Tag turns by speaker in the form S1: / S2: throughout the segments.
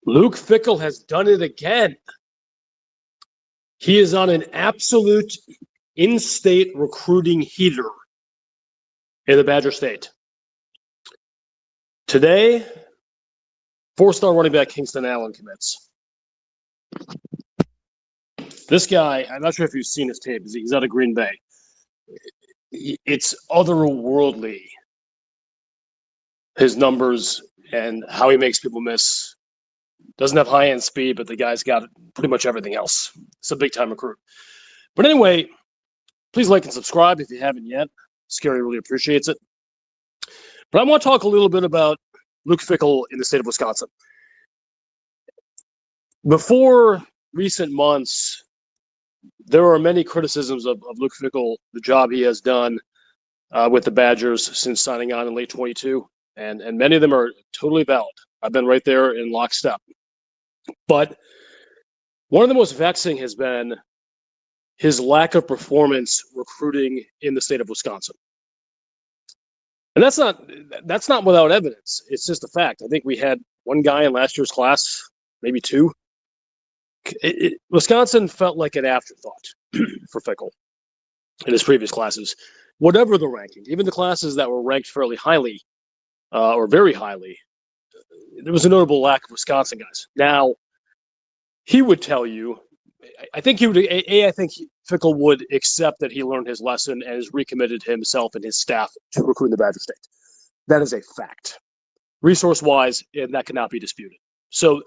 S1: Luke Fickell has done it again. He is on an absolute in-state recruiting heater in the Badger State. Today, four-star running back Kingston Allen commits. This guy, I'm not sure if you've seen his tape. He's out of Green Bay. It's otherworldly, his numbers and how he makes people miss. Doesn't have high-end speed, but the guy's got pretty much everything else. It's a big-time recruit. But anyway, please like and subscribe if you haven't yet. Scary really appreciates it. But I want to talk a little bit about Luke Fickell in the state of Wisconsin. Before recent months, there are many criticisms of Luke Fickell, the job he has done with the Badgers since signing on in late 22, and many of them are totally valid. I've been right there in lockstep. But one of the most vexing has been his lack of performance recruiting in the state of Wisconsin. And that's not without evidence. It's just a fact. I think we had one guy in last year's class, maybe two. Wisconsin felt like an afterthought for Fickell in his previous classes, whatever the ranking, even the classes that were ranked fairly highly or very highly. There was a notable lack of Wisconsin guys. Now, he would tell you, I think Fickell would accept that he learned his lesson and has recommitted himself and his staff to recruiting the Badger State. That is a fact. Resource-wise, that cannot be disputed. So,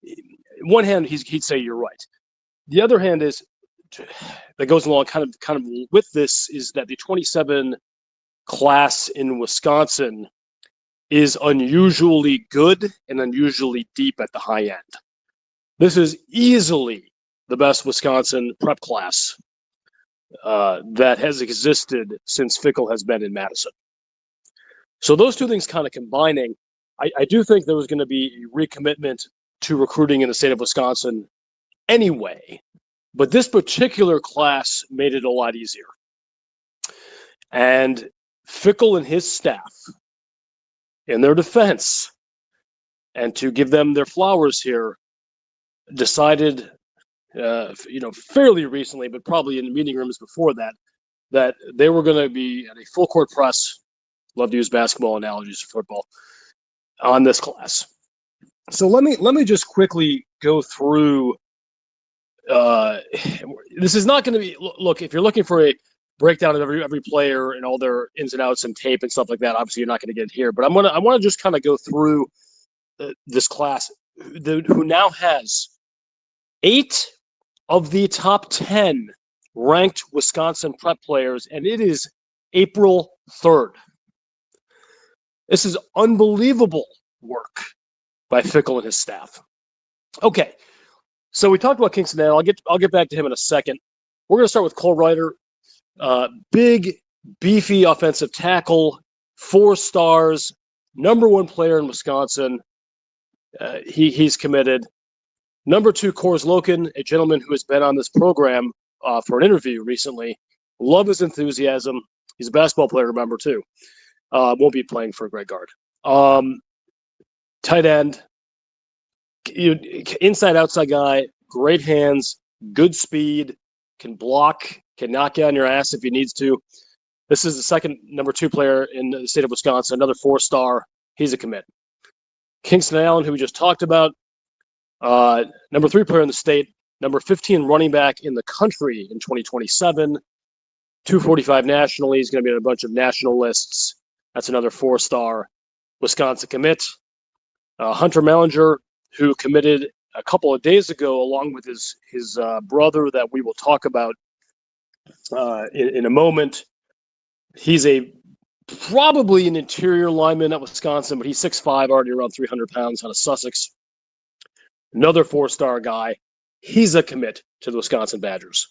S1: on one hand, he'd say you're right. The other hand is that goes along kind of with this is that the 27 class in Wisconsin is unusually good and unusually deep at the high end. This is easily the best Wisconsin prep class that has existed since Fickell has been in Madison. So those two things kind of combining, I do think there was going to be a recommitment to recruiting in the state of Wisconsin anyway, but this particular class made it a lot easier. And Fickell and his staff, in their defense, and to give them their flowers here, decided, fairly recently, but probably in the meeting rooms before that they were going to be at a full court press. Love to use basketball analogies for football on this class. So let me just quickly go through. This is not going to be. Look, if you're looking for a breakdown of every player and all their ins and outs and tape and stuff like that, obviously you're not going to get it here. But I want to just kind of go through this class, who now has 8 of the top 10 ranked Wisconsin prep players, and it is April 3rd. This is unbelievable work by Fickell and his staff. Okay, so we talked about Kingston Allen. I'll get back to him in a second. We're going to start with Cole Ryder, big, beefy offensive tackle, 4 stars, number 1 player in Wisconsin. He's committed. Number 2, Kors Loken, a gentleman who has been on this program for an interview recently. Love his enthusiasm. He's a basketball player, remember, too. Won't be playing for Greg Gard. Tight end, inside, outside guy, great hands, good speed, can block, can knock you on your ass if he needs to. This is the second number 2 player in the state of Wisconsin, another 4-star. He's a commit. Kingston Allen, who we just talked about, number 3 player in the state, number 15 running back in the country in 2027, 245 nationally. He's going to be on a bunch of national lists. That's another 4-star Wisconsin commit. Hunter Mellinger, who committed a couple of days ago, along with his brother that we will talk about in a moment. He's probably an interior lineman at Wisconsin, but he's 6'5", already around 300 pounds, out of Sussex. Another 4-star guy. He's a commit to the Wisconsin Badgers.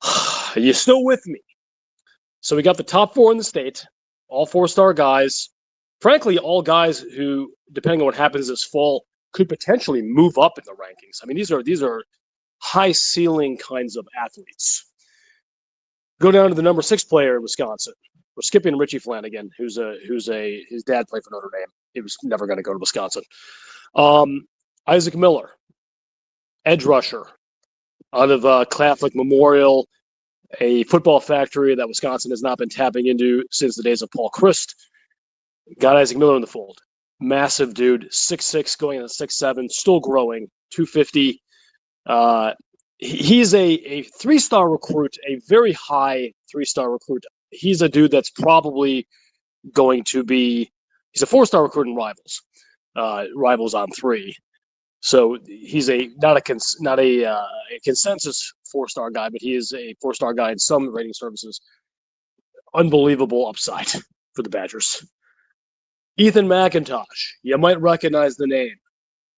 S1: Are you still with me? So we got the top 4 in the state, all 4-star guys. Frankly, all guys who, depending on what happens this fall, could potentially move up in the rankings. I mean, these are high ceiling kinds of athletes. Go down to the number 6 player in Wisconsin. We're skipping Richie Flanagan, who's his dad played for Notre Dame. He was never going to go to Wisconsin. Isaac Miller, edge rusher out of Catholic Memorial, a football factory that Wisconsin has not been tapping into since the days of Paul Christ. Got Isaac Miller in the fold. Massive dude, 6'6", going on 6'7", still growing, 250. He's a three-star recruit, a very high three-star recruit. He's a dude that's probably going to be – he's a four-star recruit in Rivals. Rivals on 3. So he's not a consensus four-star guy, but he is a four-star guy in some rating services. Unbelievable upside for the Badgers. Ethan McIntosh, you might recognize the name.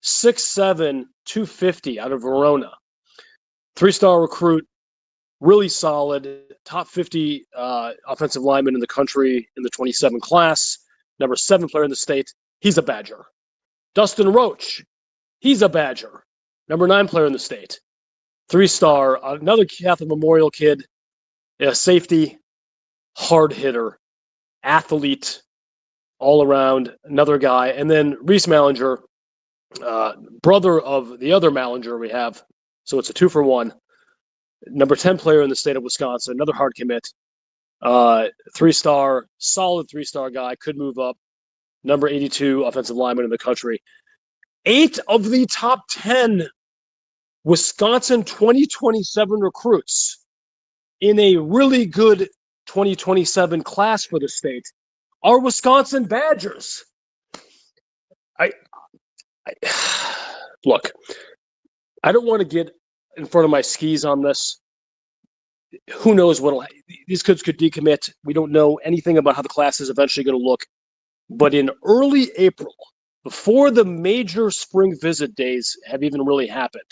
S1: 6'7", 250 out of Verona. Three-star recruit, really solid, top 50 offensive lineman in the country in the 27 class, number 7 player in the state. He's a Badger. Dustin Roach, he's a Badger, number 9 player in the state. 3-star, another Catholic Memorial kid, a safety, hard hitter, athlete, all around, another guy. And then Reese Mallinger, brother of the other Mallinger we have. So it's a 2-for-1. Number 10 player in the state of Wisconsin, another hard commit. 3-star, solid 3-star guy, could move up. Number 82 offensive lineman in the country. 8 of the top 10 Wisconsin 2027 recruits in a really good 2027 class for the state are Wisconsin Badgers. Look, I don't want to get in front of my skis on this. Who knows what these kids could decommit. We don't know anything about how the class is eventually going to look. But in early April, before the major spring visit days have even really happened,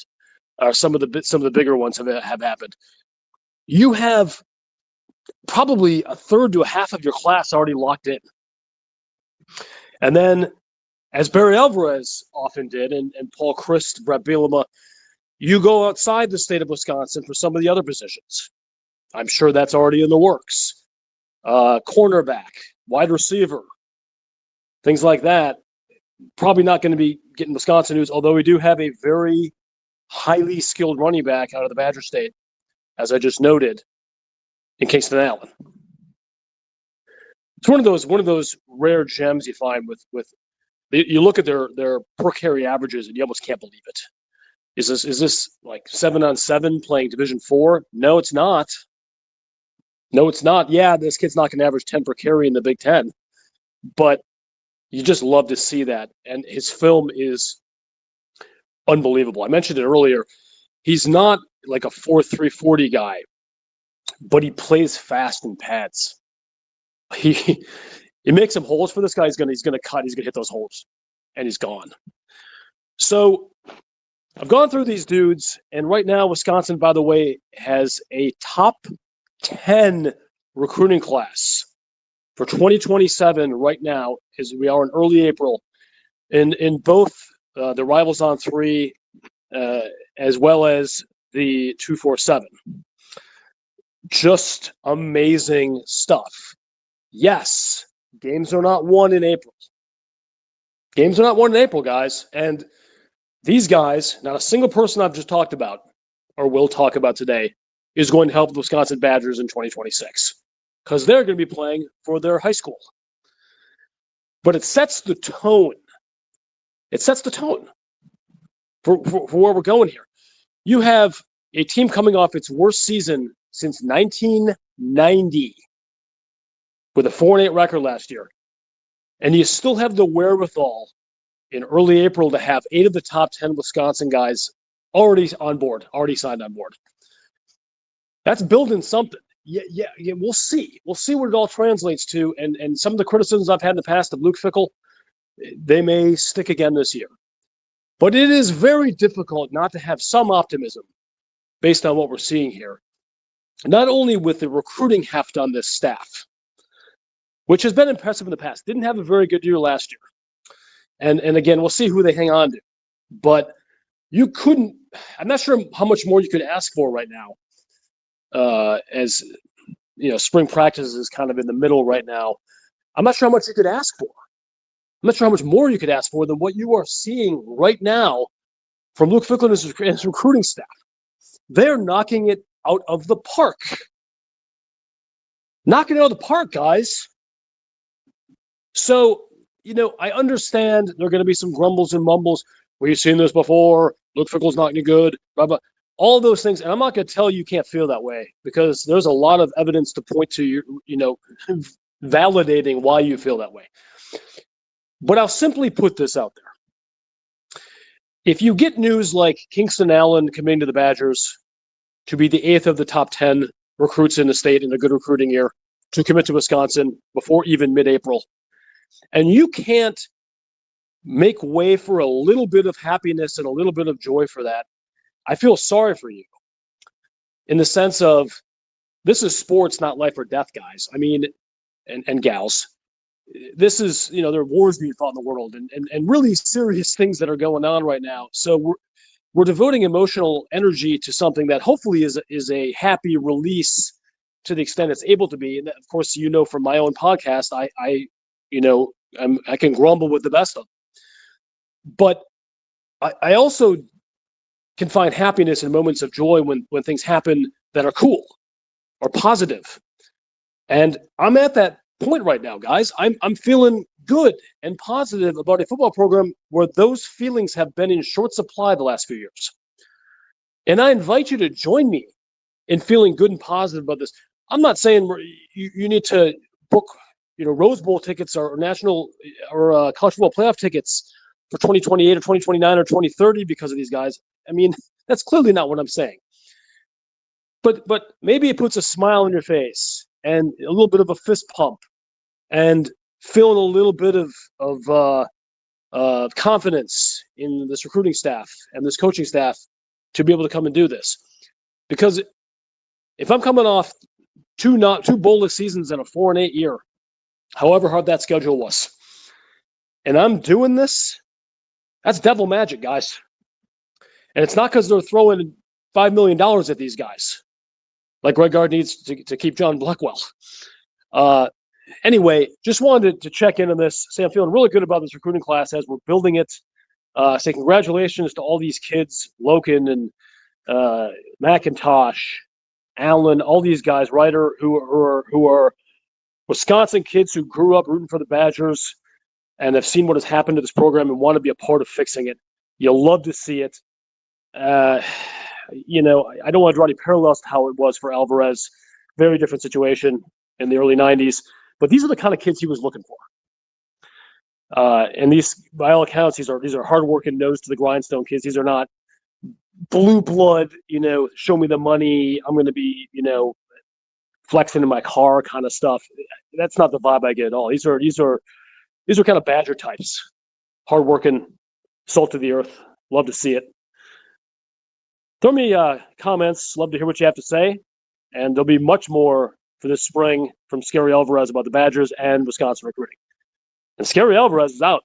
S1: some of the bigger ones have happened, you have probably a third to a half of your class already locked in. And then, as Barry Alvarez often did, and Paul Christ, Brett Bielema, you go outside the state of Wisconsin for some of the other positions. I'm sure that's already in the works. Cornerback, wide receiver, things like that. Probably not going to be getting Wisconsin news, although we do have a very highly skilled running back out of the Badger State, as I just noted, in Kingston Allen. It's one of those rare gems you find with you look at their per carry averages and you almost can't believe it. Is this like 7-on-7 playing Division IV? No, it's not. No, it's not. Yeah, this kid's not going to average 10 per carry in the Big Ten, but you just love to see that. And his film is unbelievable. I mentioned it earlier. He's not like a 4.340 guy, but he plays fast in pads. He makes some holes for this guy. He's gonna cut. He's gonna hit those holes, and he's gone. So I've gone through these dudes, and right now Wisconsin, by the way, has a top 10 recruiting class for 2027 right now, as we are in early April, in both the Rivals on 3 as well as the 247. Just amazing stuff. Yes, games are not won in April. Games are not won in April, guys. And these guys, not a single person I've just talked about or will talk about today, is going to help the Wisconsin Badgers in 2026 because they're going to be playing for their high school. But it sets the tone. It sets the tone for where we're going here. You have a team coming off its worst season since 1990 with a 4-8 record last year. And you still have the wherewithal in early April to have 8 of the top 10 Wisconsin guys already on board, already signed on board. That's building something. Yeah, we'll see. We'll see what it all translates to. And some of the criticisms I've had in the past of Luke Fickell, they may stick again this year. But it is very difficult not to have some optimism based on what we're seeing here. Not only with the recruiting heft on this staff, which has been impressive in the past. Didn't have a very good year last year. And again, we'll see who they hang on to. But you couldn't – I'm not sure how much more you could ask for right now. As, spring practice is kind of in the middle right now. I'm not sure how much you could ask for. I'm not sure how much more you could ask for than what you are seeing right now from Luke Ficklen and his recruiting staff. They're knocking it out of the park. Knocking it out of the park, guys. So, I understand there are going to be some grumbles and mumbles. We've seen this before. Luke Ficklen's not any good. Blah, blah. All those things. And I'm not going to tell you can't feel that way because there's a lot of evidence to point to, validating why you feel that way. But I'll simply put this out there. If you get news like Kingston Allen committing to the Badgers to be the 8th of the top 10 recruits in the state in a good recruiting year, to commit to Wisconsin before even mid-April, and you can't make way for a little bit of happiness and a little bit of joy for that, I feel sorry for you. In the sense of, this is sports, not life or death, guys. I mean, and gals. This is, there are wars being fought in the world and really serious things that are going on right now. So we're devoting emotional energy to something that hopefully is a happy release to the extent it's able to be. And of course, from my own podcast, I can grumble with the best of them. But I also can find happiness in moments of joy when things happen that are cool or positive. And I'm at that point right now, guys. I'm feeling good and positive about a football program where those feelings have been in short supply the last few years. And I invite you to join me in feeling good and positive about this. I'm not saying you need to book, Rose Bowl tickets or national or college football playoff tickets for 2028 or 2029 or 2030 because of these guys. I mean, that's clearly not what I'm saying. But maybe it puts a smile on your face and a little bit of a fist pump and feeling a little bit of confidence in this recruiting staff and this coaching staff to be able to come and do this. Because if I'm coming off two bowlless seasons and a 4-8 year, however hard that schedule was, and I'm doing this, that's devil magic, guys. And it's not because they're throwing $5 million at these guys, like Greg Gard needs to keep John Blackwell. Anyway, just wanted to check in on this. Say I'm feeling really good about this recruiting class as we're building it. Say congratulations to all these kids, Loken and McIntosh, Allen, all these guys, Ryder, who are Wisconsin kids who grew up rooting for the Badgers and have seen what has happened to this program and want to be a part of fixing it. You'll love to see it. I don't want to draw any parallels to how it was for Alvarez. Very different situation in the early 90s. But these are the kind of kids he was looking for. And these, by all accounts, these are hardworking, nose to the grindstone kids. These are not blue blood, show me the money, I'm going to be, flexing in my car kind of stuff. That's not the vibe I get at all. These are kind of Badger types. Hardworking, salt of the earth. Love to see it. Throw me comments. Love to hear what you have to say. And there'll be much more for this spring from Scary Alvarez about the Badgers and Wisconsin recruiting. And Scary Alvarez is out.